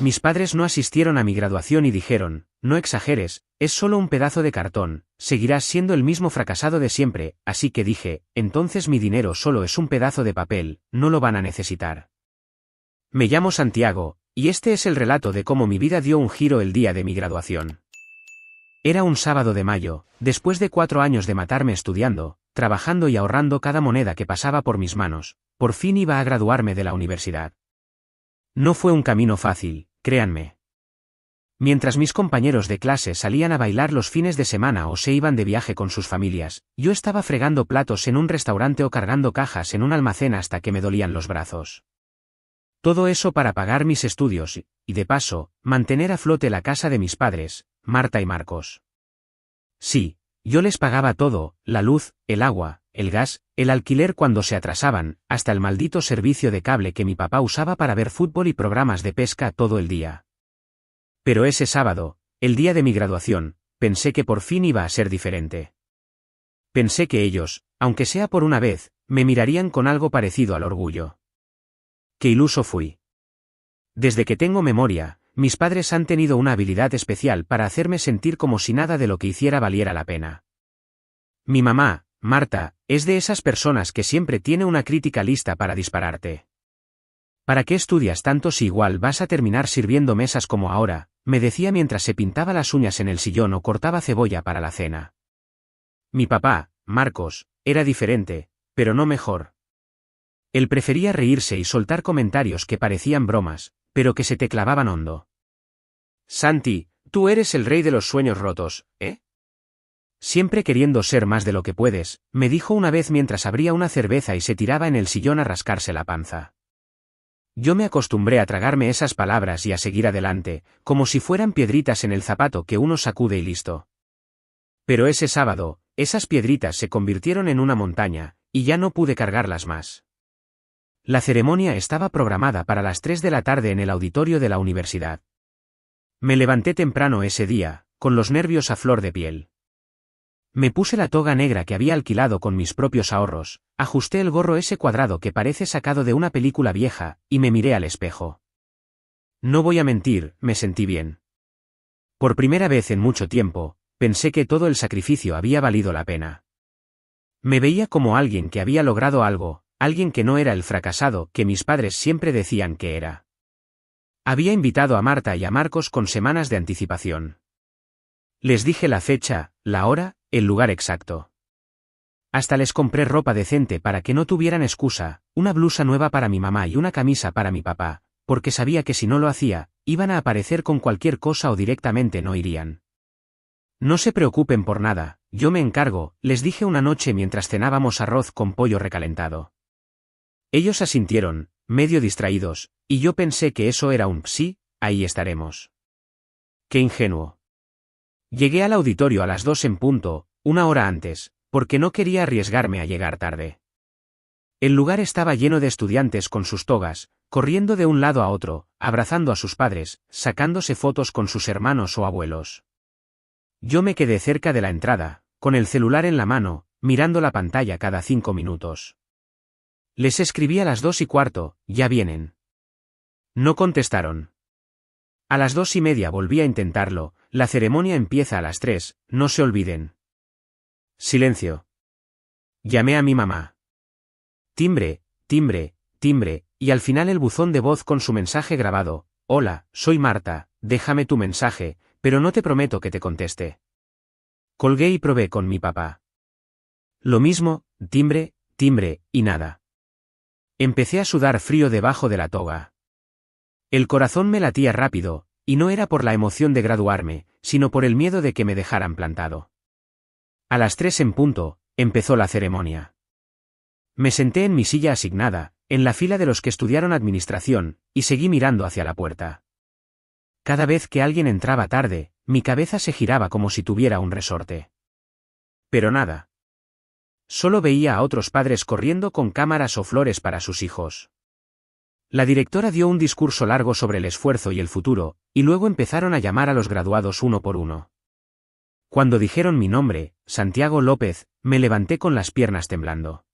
Mis padres no asistieron a mi graduación y dijeron, no exageres, es solo un pedazo de cartón, seguirás siendo el mismo fracasado de siempre, así que dije, entonces mi dinero solo es un pedazo de papel, no lo van a necesitar. Me llamo Santiago, y este es el relato de cómo mi vida dio un giro el día de mi graduación. Era un sábado de mayo, después de 4 años de matarme estudiando, trabajando y ahorrando cada moneda que pasaba por mis manos, por fin iba a graduarme de la universidad. No fue un camino fácil, créanme. Mientras mis compañeros de clase salían a bailar los fines de semana o se iban de viaje con sus familias, yo estaba fregando platos en un restaurante o cargando cajas en un almacén hasta que me dolían los brazos. Todo eso para pagar mis estudios y, de paso, mantener a flote la casa de mis padres, Marta y Marcos. Sí, yo les pagaba todo, la luz, el agua, el gas, el alquiler cuando se atrasaban, hasta el maldito servicio de cable que mi papá usaba para ver fútbol y programas de pesca todo el día. Pero ese sábado, el día de mi graduación, pensé que por fin iba a ser diferente. Pensé que ellos, aunque sea por una vez, me mirarían con algo parecido al orgullo. Qué iluso fui. Desde que tengo memoria, mis padres han tenido una habilidad especial para hacerme sentir como si nada de lo que hiciera valiera la pena. Mi mamá, Marta, es de esas personas que siempre tiene una crítica lista para dispararte. ¿Para qué estudias tanto si igual vas a terminar sirviendo mesas como ahora?, me decía mientras se pintaba las uñas en el sillón o cortaba cebolla para la cena. Mi papá, Marcos, era diferente, pero no mejor. Él prefería reírse y soltar comentarios que parecían bromas, pero que se te clavaban hondo. Santi, tú eres el rey de los sueños rotos, ¿eh? Siempre queriendo ser más de lo que puedes, me dijo una vez mientras abría una cerveza y se tiraba en el sillón a rascarse la panza. Yo me acostumbré a tragarme esas palabras y a seguir adelante, como si fueran piedritas en el zapato que uno sacude y listo. Pero ese sábado, esas piedritas se convirtieron en una montaña, y ya no pude cargarlas más. La ceremonia estaba programada para las 3 de la tarde en el auditorio de la universidad. Me levanté temprano ese día, con los nervios a flor de piel. Me puse la toga negra que había alquilado con mis propios ahorros, ajusté el gorro ese cuadrado que parece sacado de una película vieja, y me miré al espejo. No voy a mentir, me sentí bien. Por primera vez en mucho tiempo, pensé que todo el sacrificio había valido la pena. Me veía como alguien que había logrado algo, alguien que no era el fracasado que mis padres siempre decían que era. Había invitado a Marta y a Marcos con semanas de anticipación. Les dije la fecha, la hora, el lugar exacto. Hasta les compré ropa decente para que no tuvieran excusa, una blusa nueva para mi mamá y una camisa para mi papá, porque sabía que si no lo hacía, iban a aparecer con cualquier cosa o directamente no irían. No se preocupen por nada, yo me encargo, les dije una noche mientras cenábamos arroz con pollo recalentado. Ellos asintieron, medio distraídos, y yo pensé que eso era un sí, ahí estaremos. Qué ingenuo. Llegué al auditorio a las 2 en punto, 1 hora antes, porque no quería arriesgarme a llegar tarde. El lugar estaba lleno de estudiantes con sus togas, corriendo de un lado a otro, abrazando a sus padres, sacándose fotos con sus hermanos o abuelos. Yo me quedé cerca de la entrada, con el celular en la mano, mirando la pantalla cada 5 minutos. Les escribí a las 2:15, ya vienen. No contestaron. A las 2:30 volví a intentarlo, la ceremonia empieza a las 3, no se olviden. Silencio. Llamé a mi mamá. Timbre, timbre, timbre, y al final el buzón de voz con su mensaje grabado. Hola, soy Marta, déjame tu mensaje, pero no te prometo que te conteste. Colgué y probé con mi papá. Lo mismo, timbre, timbre, y nada. Empecé a sudar frío debajo de la toga. El corazón me latía rápido, y no era por la emoción de graduarme, sino por el miedo de que me dejaran plantado. A las 3 en punto, empezó la ceremonia. Me senté en mi silla asignada, en la fila de los que estudiaron administración, y seguí mirando hacia la puerta. Cada vez que alguien entraba tarde, mi cabeza se giraba como si tuviera un resorte. Pero nada. Solo veía a otros padres corriendo con cámaras o flores para sus hijos. La directora dio un discurso largo sobre el esfuerzo y el futuro, y luego empezaron a llamar a los graduados uno por uno. Cuando dijeron mi nombre, Santiago López, me levanté con las piernas temblando.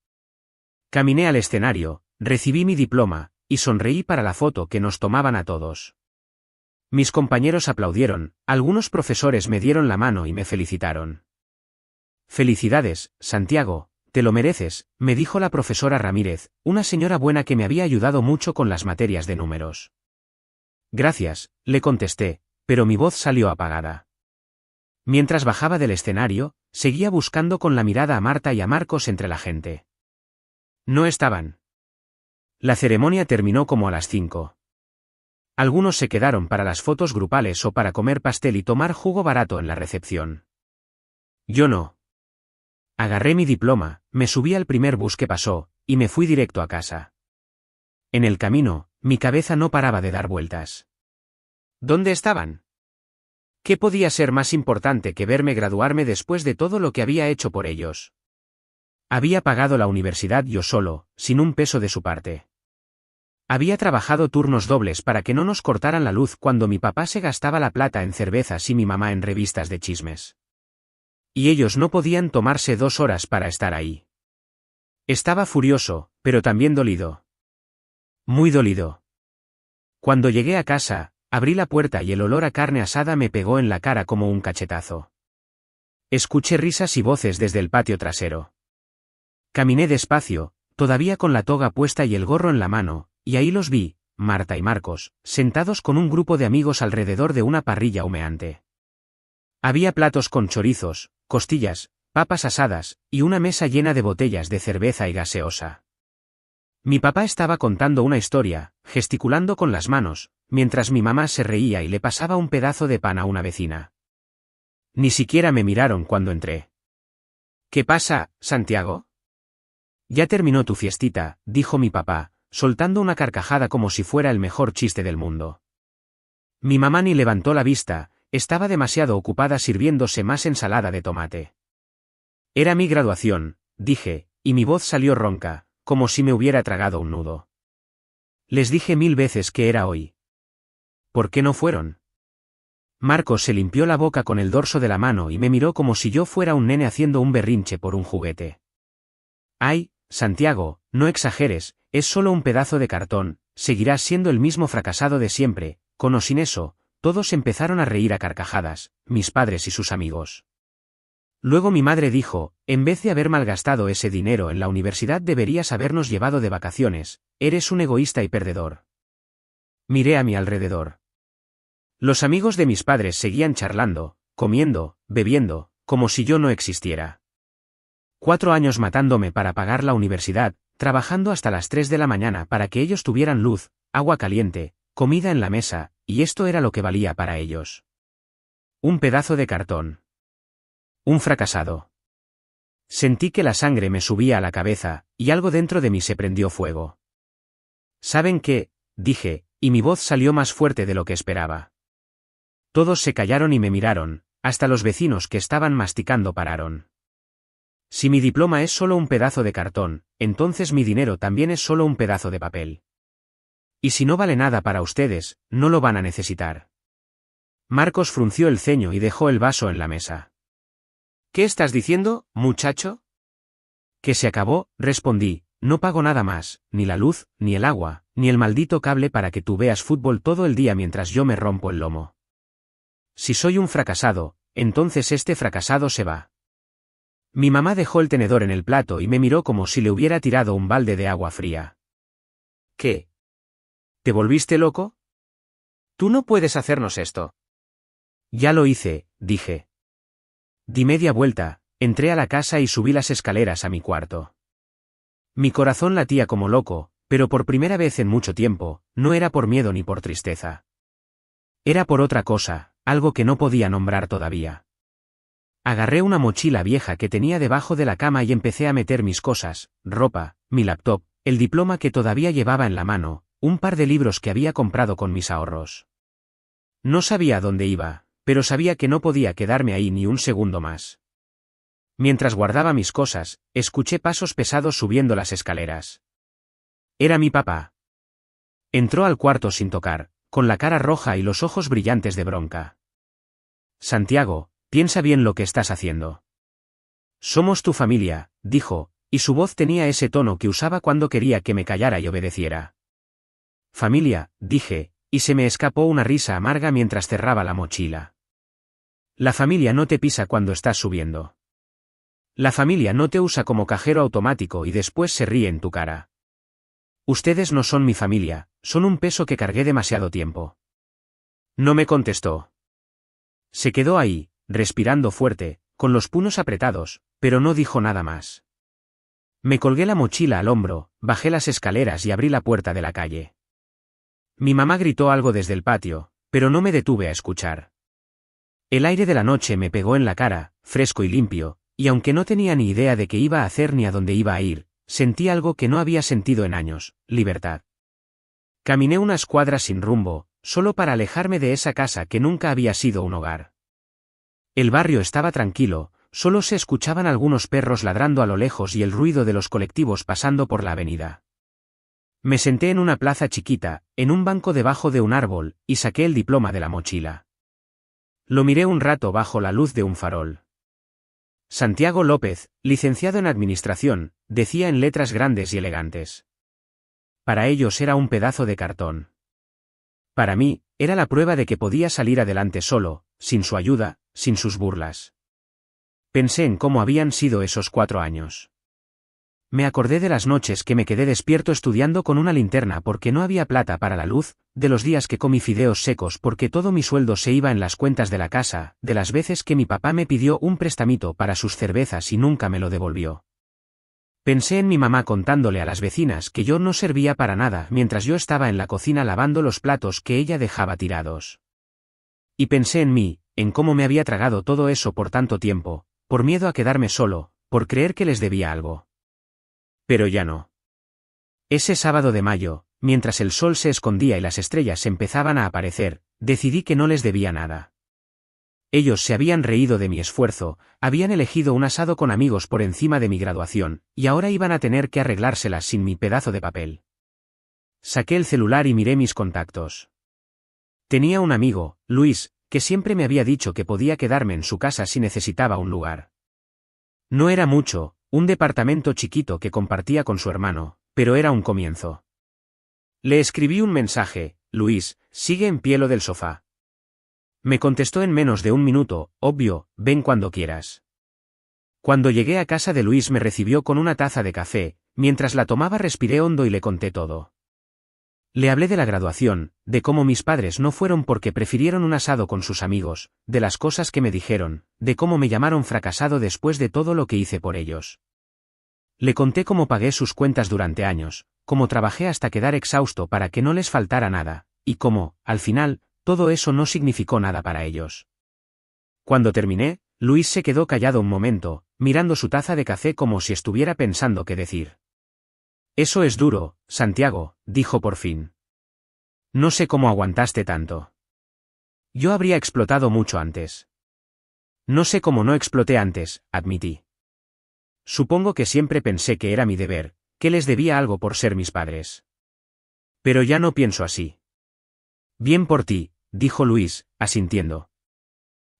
Caminé al escenario, recibí mi diploma, y sonreí para la foto que nos tomaban a todos. Mis compañeros aplaudieron, algunos profesores me dieron la mano y me felicitaron. Felicidades, Santiago, te lo mereces, me dijo la profesora Ramírez, una señora buena que me había ayudado mucho con las materias de números. Gracias, le contesté, pero mi voz salió apagada. Mientras bajaba del escenario, seguía buscando con la mirada a Marta y a Marcos entre la gente. No estaban. La ceremonia terminó como a las 5. Algunos se quedaron para las fotos grupales o para comer pastel y tomar jugo barato en la recepción. Yo no. Agarré mi diploma, me subí al primer bus que pasó, y me fui directo a casa. En el camino, mi cabeza no paraba de dar vueltas. ¿Dónde estaban? ¿Qué podía ser más importante que verme graduarme después de todo lo que había hecho por ellos? Había pagado la universidad yo solo, sin un peso de su parte. Había trabajado turnos dobles para que no nos cortaran la luz cuando mi papá se gastaba la plata en cervezas y mi mamá en revistas de chismes. Y ellos no podían tomarse 2 horas para estar ahí. Estaba furioso, pero también dolido. Muy dolido. Cuando llegué a casa, abrí la puerta y el olor a carne asada me pegó en la cara como un cachetazo. Escuché risas y voces desde el patio trasero. Caminé despacio, todavía con la toga puesta y el gorro en la mano, y ahí los vi, Marta y Marcos, sentados con un grupo de amigos alrededor de una parrilla humeante. Había platos con chorizos, costillas, papas asadas, y una mesa llena de botellas de cerveza y gaseosa. Mi papá estaba contando una historia, gesticulando con las manos, mientras mi mamá se reía y le pasaba un pedazo de pan a una vecina. Ni siquiera me miraron cuando entré. ¿Qué pasa, Santiago? Ya terminó tu fiestita, dijo mi papá, soltando una carcajada como si fuera el mejor chiste del mundo. Mi mamá ni levantó la vista, estaba demasiado ocupada sirviéndose más ensalada de tomate. Era mi graduación, dije, y mi voz salió ronca, como si me hubiera tragado un nudo. Les dije 1000 veces que era hoy. ¿Por qué no fueron? Marcos se limpió la boca con el dorso de la mano y me miró como si yo fuera un nene haciendo un berrinche por un juguete. Ay, Santiago, no exageres, es solo un pedazo de cartón, seguirás siendo el mismo fracasado de siempre, con o sin eso. Todos empezaron a reír a carcajadas, mis padres y sus amigos. Luego mi madre dijo, en vez de haber malgastado ese dinero en la universidad deberías habernos llevado de vacaciones, eres un egoísta y perdedor. Miré a mi alrededor. Los amigos de mis padres seguían charlando, comiendo, bebiendo, como si yo no existiera. 4 años matándome para pagar la universidad, trabajando hasta las 3 de la mañana para que ellos tuvieran luz, agua caliente, comida en la mesa, y esto era lo que valía para ellos. Un pedazo de cartón. Un fracasado. Sentí que la sangre me subía a la cabeza, y algo dentro de mí se prendió fuego. ¿Saben qué? Dije, y mi voz salió más fuerte de lo que esperaba. Todos se callaron y me miraron, hasta los vecinos que estaban masticando pararon. Si mi diploma es solo un pedazo de cartón, entonces mi dinero también es solo un pedazo de papel. Y si no vale nada para ustedes, no lo van a necesitar. Marcos frunció el ceño y dejó el vaso en la mesa. ¿Qué estás diciendo, muchacho? Que se acabó, respondí, no pago nada más, ni la luz, ni el agua, ni el maldito cable para que tú veas fútbol todo el día mientras yo me rompo el lomo. Si soy un fracasado, entonces este fracasado se va. Mi mamá dejó el tenedor en el plato y me miró como si le hubiera tirado un balde de agua fría. ¿Qué? ¿Te volviste loco? Tú no puedes hacernos esto. Ya lo hice, dije. Di media vuelta, entré a la casa y subí las escaleras a mi cuarto. Mi corazón latía como loco, pero por primera vez en mucho tiempo, no era por miedo ni por tristeza. Era por otra cosa, algo que no podía nombrar todavía. Agarré una mochila vieja que tenía debajo de la cama y empecé a meter mis cosas, ropa, mi laptop, el diploma que todavía llevaba en la mano, un par de libros que había comprado con mis ahorros. No sabía a dónde iba, pero sabía que no podía quedarme ahí ni un segundo más. Mientras guardaba mis cosas, escuché pasos pesados subiendo las escaleras. Era mi papá. Entró al cuarto sin tocar, con la cara roja y los ojos brillantes de bronca. Santiago, piensa bien lo que estás haciendo. Somos tu familia, dijo, y su voz tenía ese tono que usaba cuando quería que me callara y obedeciera. Familia, dije, y se me escapó una risa amarga mientras cerraba la mochila. La familia no te pisa cuando estás subiendo. La familia no te usa como cajero automático y después se ríe en tu cara. Ustedes no son mi familia, son un peso que cargué demasiado tiempo. No me contestó. Se quedó ahí, respirando fuerte, con los puños apretados, pero no dijo nada más. Me colgué la mochila al hombro, bajé las escaleras y abrí la puerta de la calle. Mi mamá gritó algo desde el patio, pero no me detuve a escuchar. El aire de la noche me pegó en la cara, fresco y limpio, y aunque no tenía ni idea de qué iba a hacer ni a dónde iba a ir, sentí algo que no había sentido en años: libertad. Caminé unas cuadras sin rumbo, solo para alejarme de esa casa que nunca había sido un hogar. El barrio estaba tranquilo, solo se escuchaban algunos perros ladrando a lo lejos y el ruido de los colectivos pasando por la avenida. Me senté en una plaza chiquita, en un banco debajo de un árbol, y saqué el diploma de la mochila. Lo miré un rato bajo la luz de un farol. Santiago López, licenciado en Administración, decía en letras grandes y elegantes. Para ellos era un pedazo de cartón. Para mí, era la prueba de que podía salir adelante solo, sin su ayuda, sin sus burlas. Pensé en cómo habían sido esos 4 años. Me acordé de las noches que me quedé despierto estudiando con una linterna porque no había plata para la luz, de los días que comí fideos secos porque todo mi sueldo se iba en las cuentas de la casa, de las veces que mi papá me pidió un prestamito para sus cervezas y nunca me lo devolvió. Pensé en mi mamá contándole a las vecinas que yo no servía para nada mientras yo estaba en la cocina lavando los platos que ella dejaba tirados. Y pensé en mí, en cómo me había tragado todo eso por tanto tiempo, por miedo a quedarme solo, por creer que les debía algo. Pero ya no. Ese sábado de mayo, mientras el sol se escondía y las estrellas empezaban a aparecer, decidí que no les debía nada. Ellos se habían reído de mi esfuerzo, habían elegido un asado con amigos por encima de mi graduación, y ahora iban a tener que arreglárselas sin mi pedazo de papel. Saqué el celular y miré mis contactos. Tenía un amigo, Luis, que siempre me había dicho que podía quedarme en su casa si necesitaba un lugar. No era mucho, un departamento chiquito que compartía con su hermano, pero era un comienzo. Le escribí un mensaje: Luis, sigue en pie lo del sofá. Me contestó en menos de un minuto: obvio, ven cuando quieras. Cuando llegué a casa de Luis me recibió con una taza de café, mientras la tomaba respiré hondo y le conté todo. Le hablé de la graduación, de cómo mis padres no fueron porque prefirieron un asado con sus amigos, de las cosas que me dijeron, de cómo me llamaron fracasado después de todo lo que hice por ellos. Le conté cómo pagué sus cuentas durante años, cómo trabajé hasta quedar exhausto para que no les faltara nada, y cómo, al final, todo eso no significó nada para ellos. Cuando terminé, Luis se quedó callado un momento, mirando su taza de café como si estuviera pensando qué decir. Eso es duro, Santiago, dijo por fin. No sé cómo aguantaste tanto. Yo habría explotado mucho antes. No sé cómo no exploté antes, admití. Supongo que siempre pensé que era mi deber, que les debía algo por ser mis padres. Pero ya no pienso así. Bien por ti, dijo Luis, asintiendo.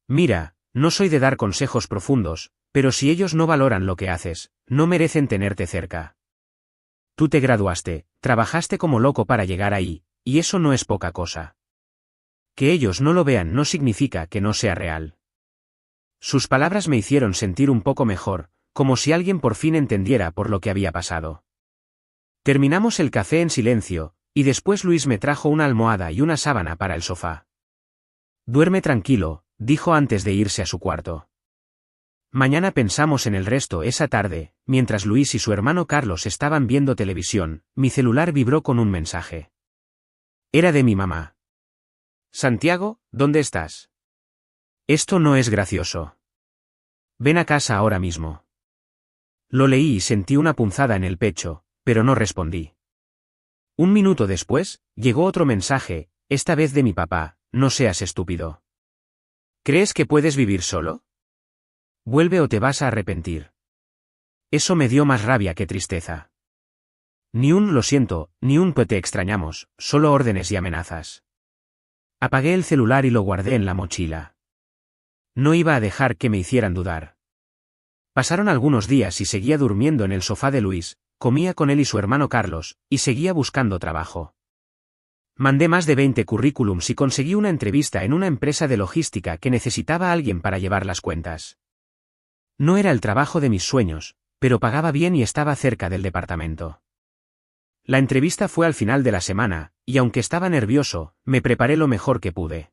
Mira, no soy de dar consejos profundos, pero si ellos no valoran lo que haces, no merecen tenerte cerca. Tú te graduaste, trabajaste como loco para llegar ahí, y eso no es poca cosa. Que ellos no lo vean no significa que no sea real. Sus palabras me hicieron sentir un poco mejor, como si alguien por fin entendiera por lo que había pasado. Terminamos el café en silencio, y después Luis me trajo una almohada y una sábana para el sofá. Duerme tranquilo, dijo antes de irse a su cuarto. Mañana pensamos en el resto. Esa tarde, mientras Luis y su hermano Carlos estaban viendo televisión, mi celular vibró con un mensaje. Era de mi mamá. Santiago, ¿dónde estás? Esto no es gracioso. Ven a casa ahora mismo. Lo leí y sentí una punzada en el pecho, pero no respondí. Un minuto después, llegó otro mensaje, esta vez de mi papá: no seas estúpido. ¿Crees que puedes vivir solo? Vuelve o te vas a arrepentir. Eso me dio más rabia que tristeza. Ni un lo siento, ni un te extrañamos, solo órdenes y amenazas. Apagué el celular y lo guardé en la mochila. No iba a dejar que me hicieran dudar. Pasaron algunos días y seguía durmiendo en el sofá de Luis, comía con él y su hermano Carlos, y seguía buscando trabajo. Mandé más de 20 currículums y conseguí una entrevista en una empresa de logística que necesitaba a alguien para llevar las cuentas. No era el trabajo de mis sueños, pero pagaba bien y estaba cerca del departamento. La entrevista fue al final de la semana, y aunque estaba nervioso, me preparé lo mejor que pude.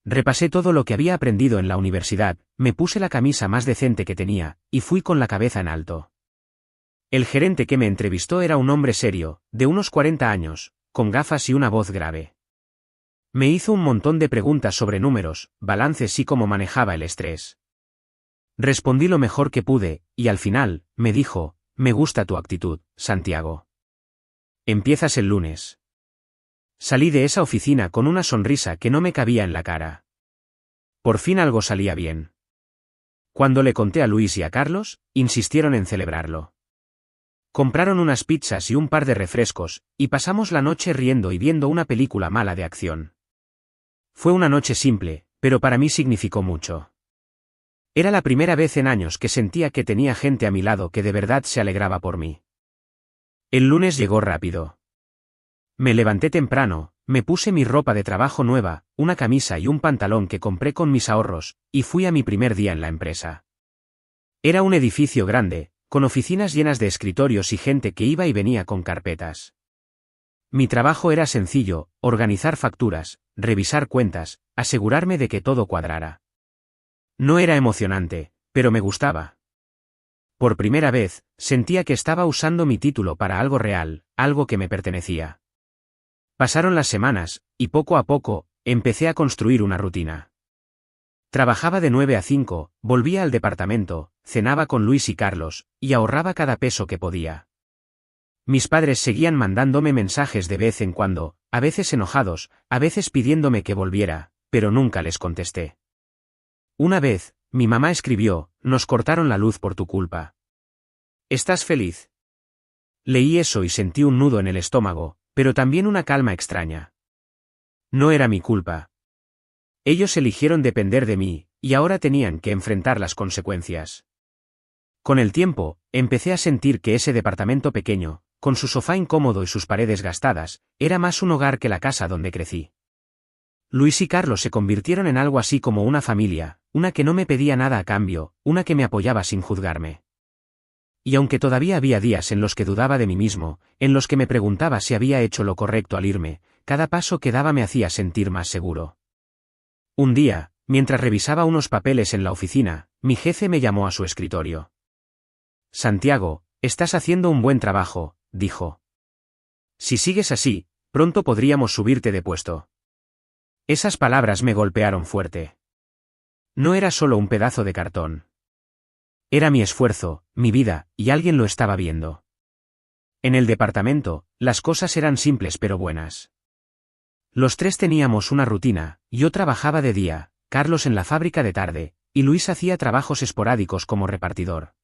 Repasé todo lo que había aprendido en la universidad, me puse la camisa más decente que tenía, y fui con la cabeza en alto. El gerente que me entrevistó era un hombre serio, de unos 40 años, con gafas y una voz grave. Me hizo un montón de preguntas sobre números, balances y cómo manejaba el estrés. Respondí lo mejor que pude, y al final, me dijo, me gusta tu actitud, Santiago. Empiezas el lunes. Salí de esa oficina con una sonrisa que no me cabía en la cara. Por fin algo salía bien. Cuando le conté a Luis y a Carlos, insistieron en celebrarlo. Compraron unas pizzas y un par de refrescos, y pasamos la noche riendo y viendo una película mala de acción. Fue una noche simple, pero para mí significó mucho. Era la primera vez en años que sentía que tenía gente a mi lado que de verdad se alegraba por mí. El lunes llegó rápido. Me levanté temprano, me puse mi ropa de trabajo nueva, una camisa y un pantalón que compré con mis ahorros, y fui a mi primer día en la empresa. Era un edificio grande, con oficinas llenas de escritorios y gente que iba y venía con carpetas. Mi trabajo era sencillo, organizar facturas, revisar cuentas, asegurarme de que todo cuadrara. No era emocionante, pero me gustaba. Por primera vez, sentía que estaba usando mi título para algo real, algo que me pertenecía. Pasaron las semanas, y poco a poco, empecé a construir una rutina. Trabajaba de 9 a 5, volvía al departamento, cenaba con Luis y Carlos, y ahorraba cada peso que podía. Mis padres seguían mandándome mensajes de vez en cuando, a veces enojados, a veces pidiéndome que volviera, pero nunca les contesté. Una vez, mi mamá escribió, nos cortaron la luz por tu culpa. ¿Estás feliz? Leí eso y sentí un nudo en el estómago, pero también una calma extraña. No era mi culpa. Ellos eligieron depender de mí, y ahora tenían que enfrentar las consecuencias. Con el tiempo, empecé a sentir que ese departamento pequeño, con su sofá incómodo y sus paredes gastadas, era más un hogar que la casa donde crecí. Luis y Carlos se convirtieron en algo así como una familia, una que no me pedía nada a cambio, una que me apoyaba sin juzgarme. Y aunque todavía había días en los que dudaba de mí mismo, en los que me preguntaba si había hecho lo correcto al irme, cada paso que daba me hacía sentir más seguro. Un día, mientras revisaba unos papeles en la oficina, mi jefe me llamó a su escritorio. Santiago, estás haciendo un buen trabajo, dijo. Si sigues así, pronto podríamos subirte de puesto. Esas palabras me golpearon fuerte. No era solo un pedazo de cartón. Era mi esfuerzo, mi vida, y alguien lo estaba viendo. En el departamento, las cosas eran simples pero buenas. Los tres teníamos una rutina, yo trabajaba de día, Carlos en la fábrica de tarde, y Luis hacía trabajos esporádicos como repartidor.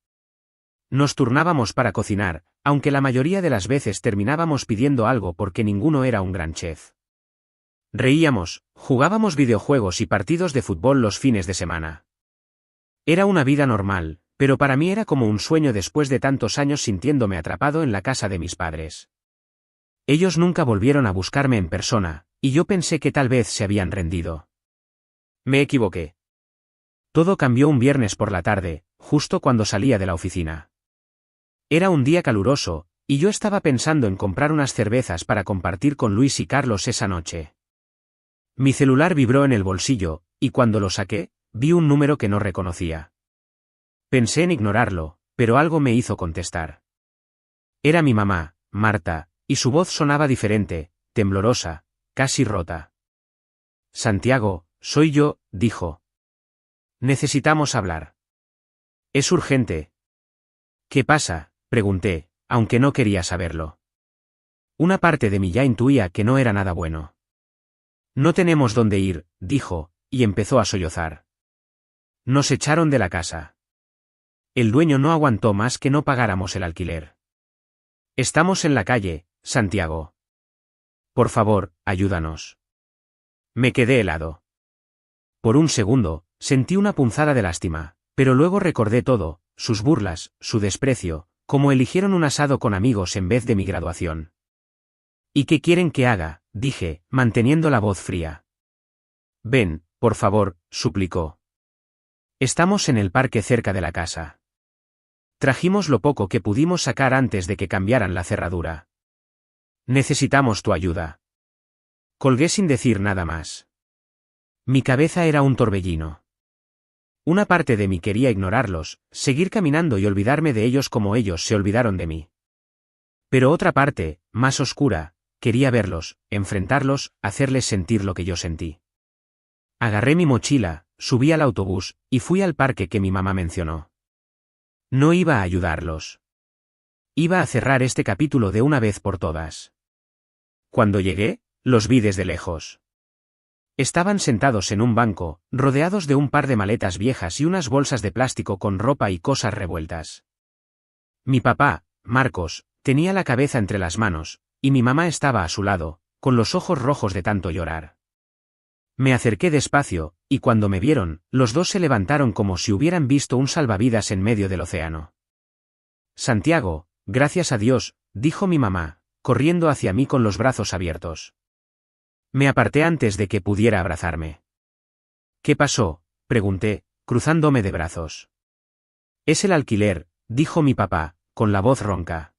Nos turnábamos para cocinar, aunque la mayoría de las veces terminábamos pidiendo algo porque ninguno era un gran chef. Reíamos, jugábamos videojuegos y partidos de fútbol los fines de semana. Era una vida normal, pero para mí era como un sueño después de tantos años sintiéndome atrapado en la casa de mis padres. Ellos nunca volvieron a buscarme en persona, y yo pensé que tal vez se habían rendido. Me equivoqué. Todo cambió un viernes por la tarde, justo cuando salía de la oficina. Era un día caluroso, y yo estaba pensando en comprar unas cervezas para compartir con Luis y Carlos esa noche. Mi celular vibró en el bolsillo, y cuando lo saqué, vi un número que no reconocía. Pensé en ignorarlo, pero algo me hizo contestar. Era mi mamá, Marta, y su voz sonaba diferente, temblorosa, casi rota. Santiago, soy yo, dijo. Necesitamos hablar. Es urgente. ¿Qué pasa?, pregunté, aunque no quería saberlo. Una parte de mí ya intuía que no era nada bueno. No tenemos dónde ir, dijo, y empezó a sollozar. Nos echaron de la casa. El dueño no aguantó más que no pagáramos el alquiler. Estamos en la calle, Santiago. Por favor, ayúdanos. Me quedé helado. Por un segundo, sentí una punzada de lástima, pero luego recordé todo, sus burlas, su desprecio, cómo eligieron un asado con amigos en vez de mi graduación. ¿Y qué quieren que haga?, dije, manteniendo la voz fría. Ven, por favor, suplicó. Estamos en el parque cerca de la casa. Trajimos lo poco que pudimos sacar antes de que cambiaran la cerradura. Necesitamos tu ayuda. Colgué sin decir nada más. Mi cabeza era un torbellino. Una parte de mí quería ignorarlos, seguir caminando y olvidarme de ellos como ellos se olvidaron de mí. Pero otra parte, más oscura, quería verlos, enfrentarlos, hacerles sentir lo que yo sentí. Agarré mi mochila, subí al autobús, y fui al parque que mi mamá mencionó. No iba a ayudarlos. Iba a cerrar este capítulo de una vez por todas. Cuando llegué, los vi desde lejos. Estaban sentados en un banco, rodeados de un par de maletas viejas y unas bolsas de plástico con ropa y cosas revueltas. Mi papá, Marcos, tenía la cabeza entre las manos, y mi mamá estaba a su lado, con los ojos rojos de tanto llorar. Me acerqué despacio, y cuando me vieron, los dos se levantaron como si hubieran visto un salvavidas en medio del océano. Santiago, gracias a Dios, dijo mi mamá, corriendo hacia mí con los brazos abiertos. Me aparté antes de que pudiera abrazarme. ¿Qué pasó?, pregunté, cruzándome de brazos. Es el alquiler, dijo mi papá, con la voz ronca.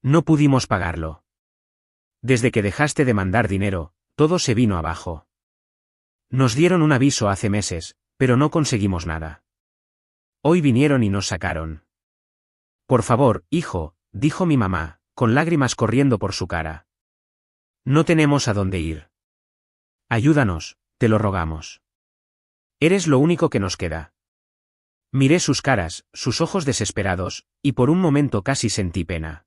No pudimos pagarlo. Desde que dejaste de mandar dinero, todo se vino abajo. Nos dieron un aviso hace meses, pero no conseguimos nada. Hoy vinieron y nos sacaron. Por favor, hijo, dijo mi mamá, con lágrimas corriendo por su cara. No tenemos a dónde ir. Ayúdanos, te lo rogamos. Eres lo único que nos queda. Miré sus caras, sus ojos desesperados, y por un momento casi sentí pena.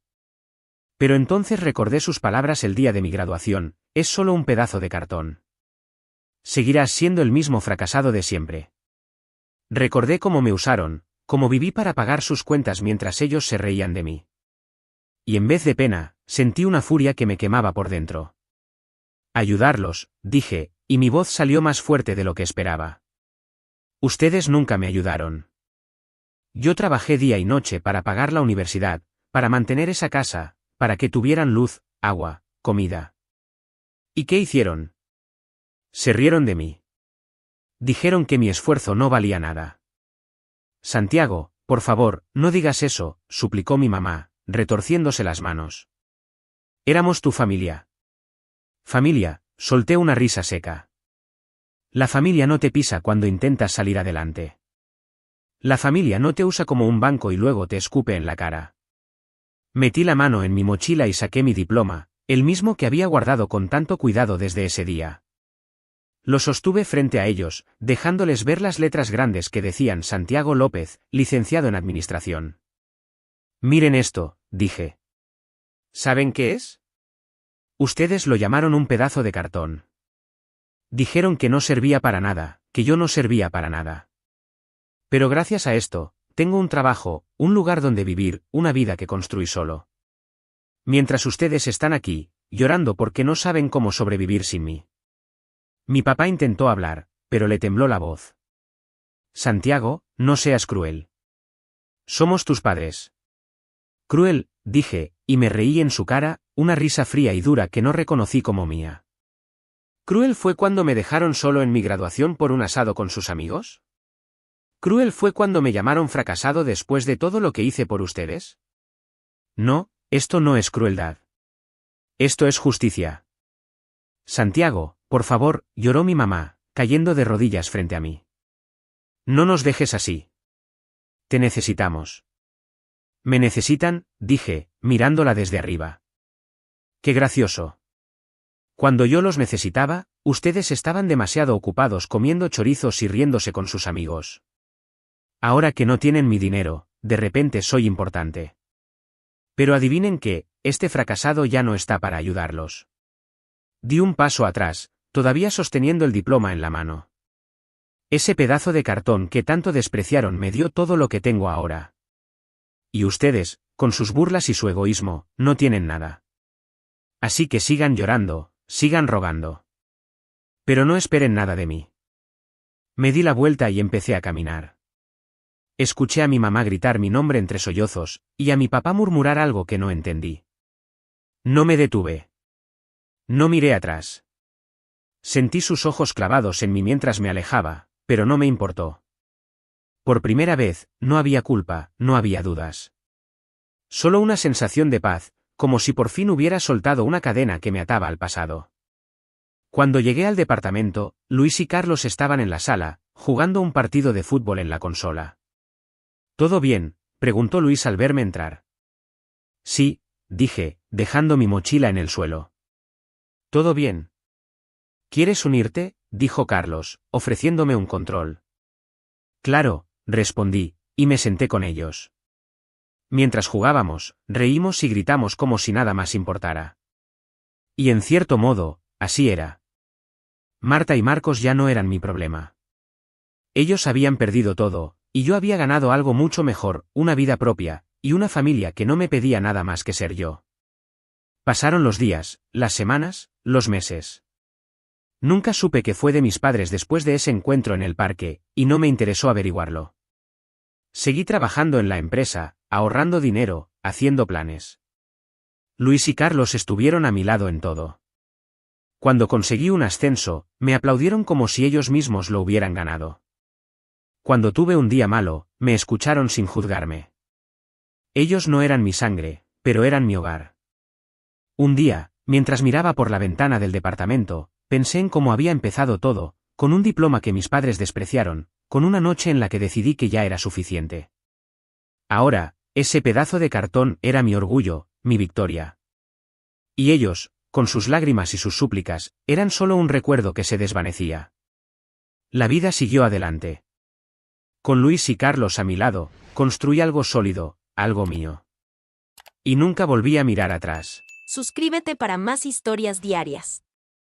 Pero entonces recordé sus palabras el día de mi graduación: es solo un pedazo de cartón. Seguirás siendo el mismo fracasado de siempre. Recordé cómo me usaron, cómo viví para pagar sus cuentas mientras ellos se reían de mí. Y en vez de pena, sentí una furia que me quemaba por dentro. Ayudarlos, dije, y mi voz salió más fuerte de lo que esperaba. Ustedes nunca me ayudaron. Yo trabajé día y noche para pagar la universidad, para mantener esa casa, para que tuvieran luz, agua, comida. ¿Y qué hicieron? Se rieron de mí. Dijeron que mi esfuerzo no valía nada. Santiago, por favor, no digas eso, suplicó mi mamá, retorciéndose las manos. Éramos tu familia. Familia, solté una risa seca. La familia no te pisa cuando intentas salir adelante. La familia no te usa como un banco y luego te escupe en la cara. Metí la mano en mi mochila y saqué mi diploma, el mismo que había guardado con tanto cuidado desde ese día. Lo sostuve frente a ellos, dejándoles ver las letras grandes que decían Santiago López, licenciado en Administración. Miren esto, dije. ¿Saben qué es? Ustedes lo llamaron un pedazo de cartón. Dijeron que no servía para nada, que yo no servía para nada. Pero gracias a esto, tengo un trabajo, un lugar donde vivir, una vida que construí solo. Mientras ustedes están aquí, llorando porque no saben cómo sobrevivir sin mí. Mi papá intentó hablar, pero le tembló la voz. Santiago, no seas cruel. Somos tus padres. Cruel, dije, y me reí en su cara, una risa fría y dura que no reconocí como mía. ¿Cruel fue cuando me dejaron solo en mi graduación por un asado con sus amigos? ¿Cruel fue cuando me llamaron fracasado después de todo lo que hice por ustedes? No, esto no es crueldad. Esto es justicia. Santiago, por favor, lloró mi mamá, cayendo de rodillas frente a mí. No nos dejes así. Te necesitamos. Me necesitan, dije, mirándola desde arriba. Qué gracioso. Cuando yo los necesitaba, ustedes estaban demasiado ocupados comiendo chorizos y riéndose con sus amigos. Ahora que no tienen mi dinero, de repente soy importante. Pero adivinen qué, este fracasado ya no está para ayudarlos. Di un paso atrás, todavía sosteniendo el diploma en la mano. Ese pedazo de cartón que tanto despreciaron me dio todo lo que tengo ahora. Y ustedes, con sus burlas y su egoísmo, no tienen nada. Así que sigan llorando, sigan rogando. Pero no esperen nada de mí. Me di la vuelta y empecé a caminar. Escuché a mi mamá gritar mi nombre entre sollozos, y a mi papá murmurar algo que no entendí. No me detuve. No miré atrás. Sentí sus ojos clavados en mí mientras me alejaba, pero no me importó. Por primera vez, no había culpa, no había dudas. Solo una sensación de paz, como si por fin hubiera soltado una cadena que me ataba al pasado. Cuando llegué al departamento, Luis y Carlos estaban en la sala, jugando un partido de fútbol en la consola. ¿Todo bien?, preguntó Luis al verme entrar. Sí, dije, dejando mi mochila en el suelo. ¿Todo bien? ¿Quieres unirte?, dijo Carlos, ofreciéndome un control. Claro, respondí, y me senté con ellos. Mientras jugábamos, reímos y gritamos como si nada más importara. Y en cierto modo, así era. Marta y Marcos ya no eran mi problema. Ellos habían perdido todo, y yo había ganado algo mucho mejor, una vida propia, y una familia que no me pedía nada más que ser yo. Pasaron los días, las semanas, los meses. Nunca supe qué fue de mis padres después de ese encuentro en el parque, y no me interesó averiguarlo. Seguí trabajando en la empresa, ahorrando dinero, haciendo planes. Luis y Carlos estuvieron a mi lado en todo. Cuando conseguí un ascenso, me aplaudieron como si ellos mismos lo hubieran ganado. Cuando tuve un día malo, me escucharon sin juzgarme. Ellos no eran mi sangre, pero eran mi hogar. Un día, mientras miraba por la ventana del departamento, pensé en cómo había empezado todo, con un diploma que mis padres despreciaron, con una noche en la que decidí que ya era suficiente. Ahora, ese pedazo de cartón era mi orgullo, mi victoria. Y ellos, con sus lágrimas y sus súplicas, eran solo un recuerdo que se desvanecía. La vida siguió adelante. Con Luis y Carlos a mi lado, construí algo sólido, algo mío. Y nunca volví a mirar atrás. Suscríbete para más historias diarias.